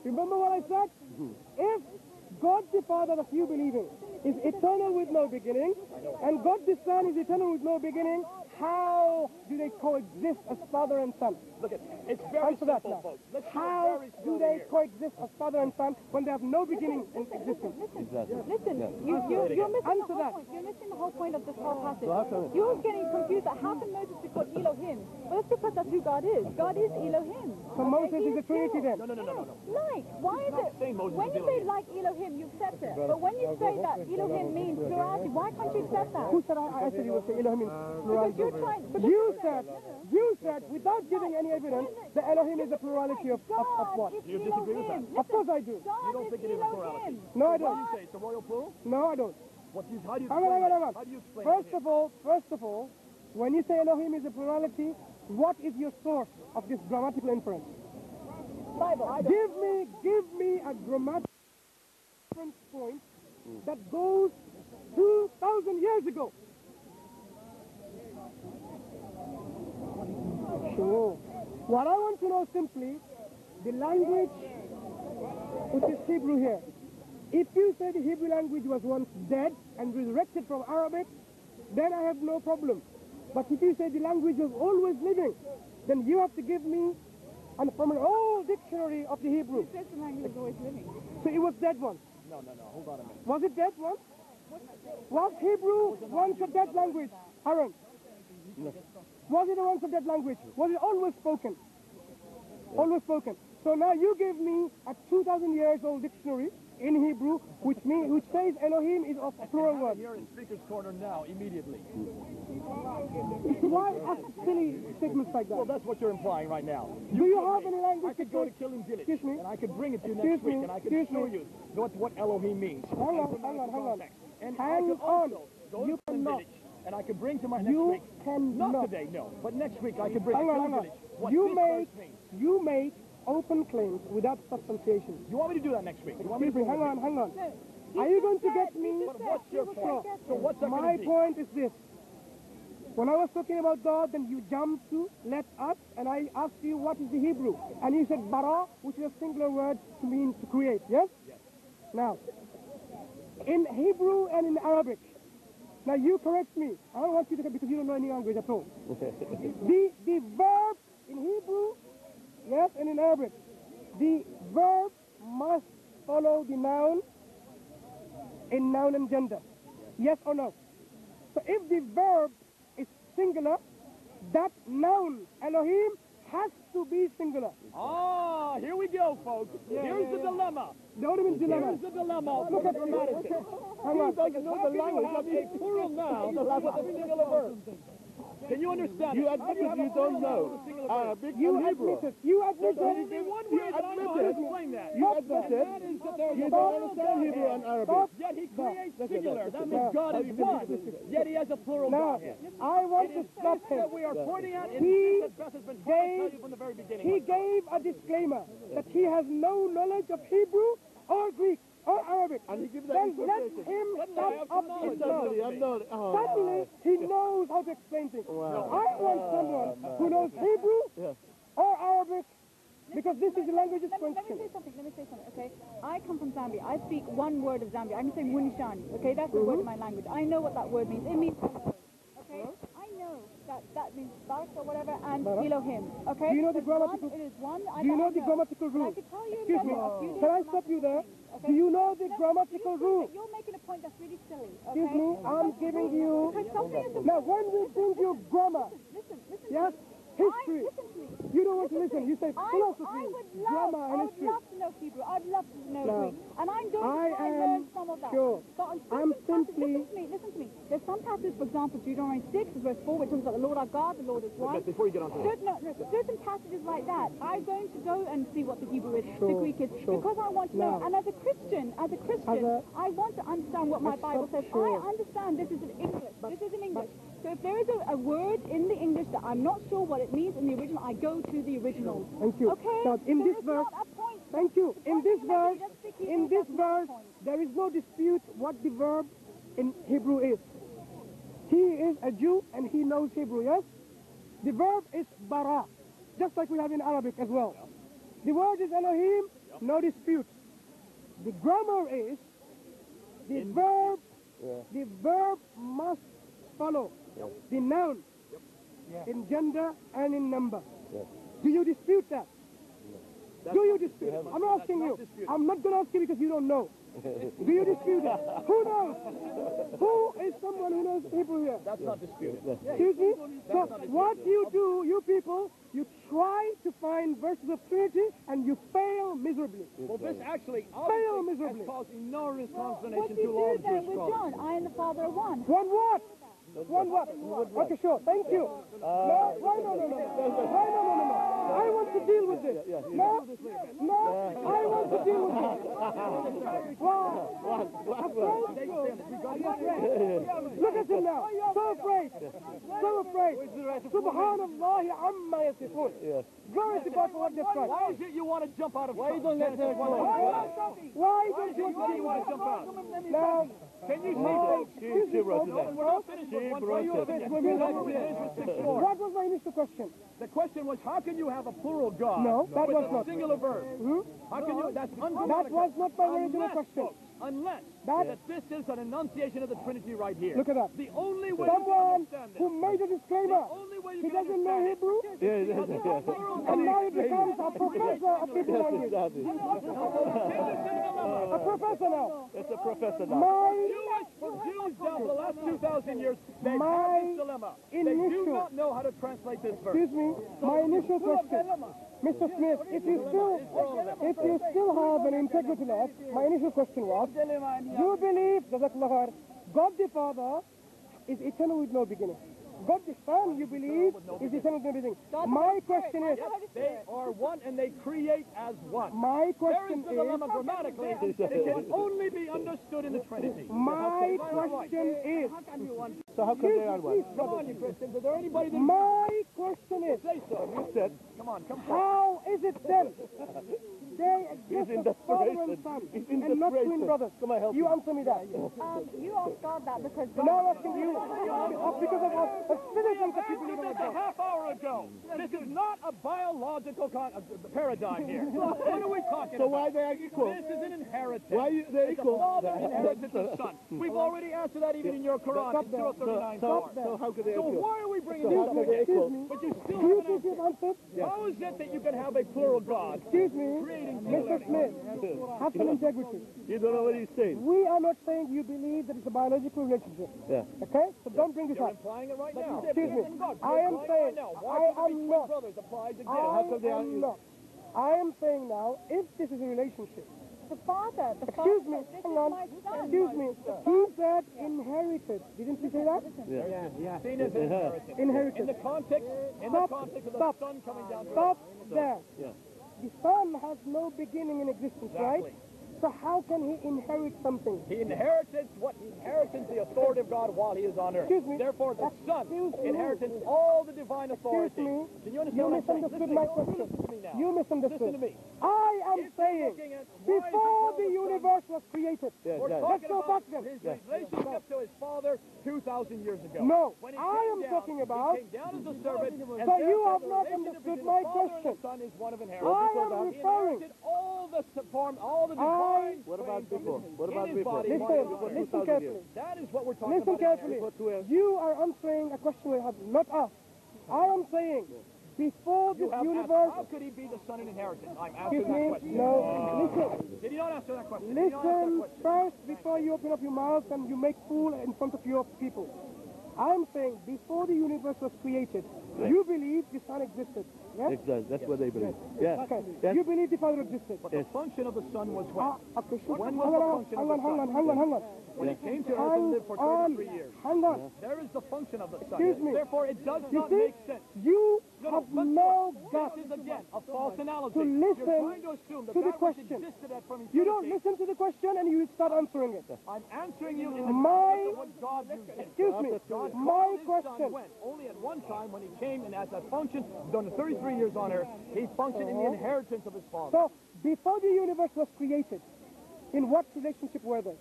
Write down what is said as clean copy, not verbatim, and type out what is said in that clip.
Remember what I said? If God the Father that you believe in is eternal with no beginning, and God the Son is eternal with no beginning, how do they coexist as father and son? Look, it's very simple, folks. How do they coexist as father and son when they have no beginning in existence? Listen, you're missing the whole point. You're missing the whole point of this whole passage. You're getting confused at how can Moses be called Elohim? Well, that's because that's who God is. God is Elohim. So Moses is a Trinity then? No. Like, why is it? When you say like Elohim, you accept it. But when you say that Elohim means plurality, why can't you accept that? Who said I said you would say Elohim means plurality? Because you're trying. You said, without giving any evidence, that Elohim is a plurality of what? Do you disagree with that? Of course I do. You don't think it is a plurality? No, I don't. What do you say? It's a royal plural? No, I don't. How do you explain Hang on. How do you explain First of all, when you say Elohim is a plurality, what is your source of this grammatical inference? Bible. Give me a grammatical reference point that goes 2,000 years ago. Sure. What I want to know simply, the language, which is Hebrew here. If you say the Hebrew language was once dead and resurrected from Arabic, then I have no problem. But if you say the language was always living, then you have to give me, and from an old dictionary of the Hebrew. Who says the language was always living? So it was dead once. No, hold on a minute. Was it dead once? Was Hebrew once a dead language? Aaron? No. Was it once a dead language? Was it always spoken? Always spoken. So now you give me a 2,000 years old dictionary in Hebrew, which says Elohim is of plural word. You're in Speaker's Corner now, immediately. Why ask silly statements like that? Well, that's what you're implying right now. Do you have any language? I could go to Killing Village, and I could bring it to you Excuse next week, me. and I could show you what Elohim means. Hang on. And Hang I could on. also go You to Killing cannot. Village, and I could bring to my next You week. cannot. Not today, no. But next week I could bring Hang to on. Killing Village what You this make verse means. you make open claims without substantiation. You want me to do that next week? You want me to Excuse me. Hang on. Are you going to get me? But what's your point? So what's that My going to be? point is this. When I was talking about God, then you jumped to let us, and I asked you what is the Hebrew, and you said bara, which is a singular word to mean to create. Yes. Yes. Now, in Hebrew and in Arabic. Now you correct me. I don't want you to, because you don't know any language at all. the verb in Hebrew, yes, and in Arabic, the verb must follow the noun in noun and gender. Yes or no? So if the verb is singular, that noun, Elohim, has to be singular. Ah, here we go, folks. Here's the dilemma. What do you mean dilemma? Here's the dilemma. Look at grammaticist. Hang on. Doesn't know the language of a plural noun with a singular verb. Can you understand? You admitted you don't know Arabic and Hebrew. You admitted. There's only one way that I know how to explain that. You admitted you don't understand Hebrew and Arabic. Yet he creates singular. That means God is one. Yet he has a plural Now, Godhead. I want to stop him. That we are pointing at, and He this that Beth has been trying to tell you from the very beginning. He gave a disclaimer that he has no knowledge of Hebrew or Greek or Arabic. And he gives that Then let interpretation. him Suddenly I have stop up some his knowledge. mouth. Oh, Suddenly he knows how to explain things. Wow. I want someone who knows Hebrew Yeah. or Arabic, because this is the language of Let me question. say something, okay? I come from Zambia. I speak one word of Zambia. I can say Munishani, okay? That's the word in my language. I know what that word means. It means hello, okay? I know that means Barak or whatever, and Elohim, okay? Do you know the It's grammatical? one, it is one. Do you know the grammatical I rule? could tell you Excuse me. a few Can I different stop you there? things, okay? Do you know the No, grammatical rule? You're making a point that's really silly, okay? Excuse me. I'm giving you. Because something is Now, when we bring you grammar, Listen yes, to me. history. Listen to me. You don't want to listen. You say I philosophy, would grammar, and I would history. love to know Hebrew. I'd love to know No. Greek. And I'm going I to try and am learn some of that. sure. But on I'm certain simply- passages, listen to me. There's some passages, for example, Deuteronomy 6, verse 4, which talks about the Lord our God, the Lord is one. Before you get on to that. Certain passages like that, I'm going to go and see what the Hebrew is, the Sure, Greek is, sure. because I want to know. Now, And as a Christian, I want to understand what my Bible says. sure. I understand this is in English. This is in English. So if there is a word in the English that I'm not sure what it means in the original, I go to the original. Thank you. Okay? Now, in So this it's verse, not a point. thank you. In this verse, Just speak Hebrew, that's my point. there is no dispute what the verb in Hebrew is. He is a Jew and he knows Hebrew, yes? The verb is bara, just like we have in Arabic as well. The word is Elohim, no dispute. The grammar is the verb must follow the noun in gender and in number. Do you dispute that? Do you dispute it? I'm not asking you. I'm not going to ask you because you don't know. Do you dispute it? Who knows? Who is someone who knows Hebrew here? That's not disputed. Excuse me? So what you do, you people, you try to find verses of Trinity and you fail miserably. Well, this actually Fail has miserably. caused enormous What consternation do you to all do the then Jewish with scholars. John? I and the Father are one. One what? One what? Okay, sure. Thank you. No. I want to deal with this. No. I want to deal with this. Look at him now. So afraid. Subhanallah amma yasifun. Glory to God for what just right. Why is it you want to jump out of Why you don't let her go? Why don't you want to jump out? Now, Can you She wrote it down. We're not finished with one question. what was my initial question? The question was, how can you have a plural God No, that with was a not. singular verb? How can you? That's That was not my original question. Unless That- this is an enunciation of the Trinity right here. Look at that. The only way Someone you can understand who this, made a disclaimer. the only way you He can doesn't know understand Hebrew, and now he becomes a professor of Hebrew language. A professor now. It's a professor now. For Jews down for the last 2,000 years, they My have this dilemma. They do initial- not know how to translate this verse. Excuse me, my initial question, Mr. Smith, if you still have an integrity left, my initial question was, you believe, Jazakallah khair, God the Father is eternal with no beginning. God the Son, you believe, is eternal with no beginning. My question is, They are one and they create as one. my There is question the dilemma is, grammatically. It can only be understood in the Trinity. my question is, So how come they are one? Come on, you Christians. Is there anybody that my question is, say so? You said Come on, come on. how is it then they he's exist in as father and desperation. son He's in and not twin desperation. brothers? Come on, help You me. answer me that. You asked God that because God... Now I'm asking you, because of citizens that you believe in Just a God. half hour ago. This is not a biological paradigm here. What are we talking So about? why they are equal? This is an inheritance. Why they're It's a equal? father inheritance of son. We've already answered that even in your Quran. Stop in there. Surah 39. So how could they So equal? why are we bringing So this how up could they again? equal? But you still Do you haven't think you've answered? How is it that you can have a plural God? Excuse me, Creating Mr. Smith, have some integrity. You don't know what he's saying. We are not saying you believe that it's a biological relationship. Yeah. Okay? So don't bring this You're up. implying it right now. Excuse me. I am saying, I am not. Brothers applies again. I am not. I am saying now, if this is a relationship, The Father, excuse me, this hang is on, my son. excuse me, he said inherited. Didn't he say that? Seen as an inheritance. Inherited. In the context Stop, of the stop. son coming down to Stop earth. there. Yeah. The Son has no beginning in existence, right? Exactly. So how can he inherit something? He inherited the authority of God while he is on earth. Excuse me. Therefore, the Son Excuse me. inherited all the divine authority. Excuse me. Can you understand You what I'm saying? misunderstood Listen my to me. question. Listen to me now. You Listen misunderstood. to me. I am If you're saying, looking at why is he before called the the Son, universe was created, Yeah, we're exactly. let's talking go about back then. his relationship to his father 2,000 years ago. No, When he I came am down, talking about- he came down as a servant, and So you therefore have the not relationship understood between my the father question. and the son is one of I inheritance. am He referring. inherited all the divine. What about claims before? of his- What about in his before? body, Listen, while he was on earth. listen carefully. That is what we're talking Listen about. carefully. Before 2 You are answering a question we have not asked. I am saying, before You this have asked, universe... how could he be the son in inheritance? I'm Excuse asking that me, question. no, listen. Did he not answer that question? Did he not ask that Listen question? first before you open up your mouth and you make fool in front of your people. I'm saying before the universe was created, you believe the Son existed. Yes? Exactly. That's what they believe. Yeah. Okay. Yes. You believe the Father existed. But the function of the son was what? Okay, sure. When Hang was the on, function of the hang Son? on. When he came to earth and lived for 33 years. Hang on. There is the function of the son. Excuse me. Therefore, it does You not see, make sense. you have but no this guts is again a false analogy. to You're listen trying to assume that to the that which question. existed at from eternity. You don't listen to the question and you start answering it. I'm answering you in the My- context of what God used it. Excuse me. God My called his son question. when? Only at one time when he came and as that function, done 33 years on earth, he functioned in the inheritance of his father. So, before the universe was created, in what relationship were they?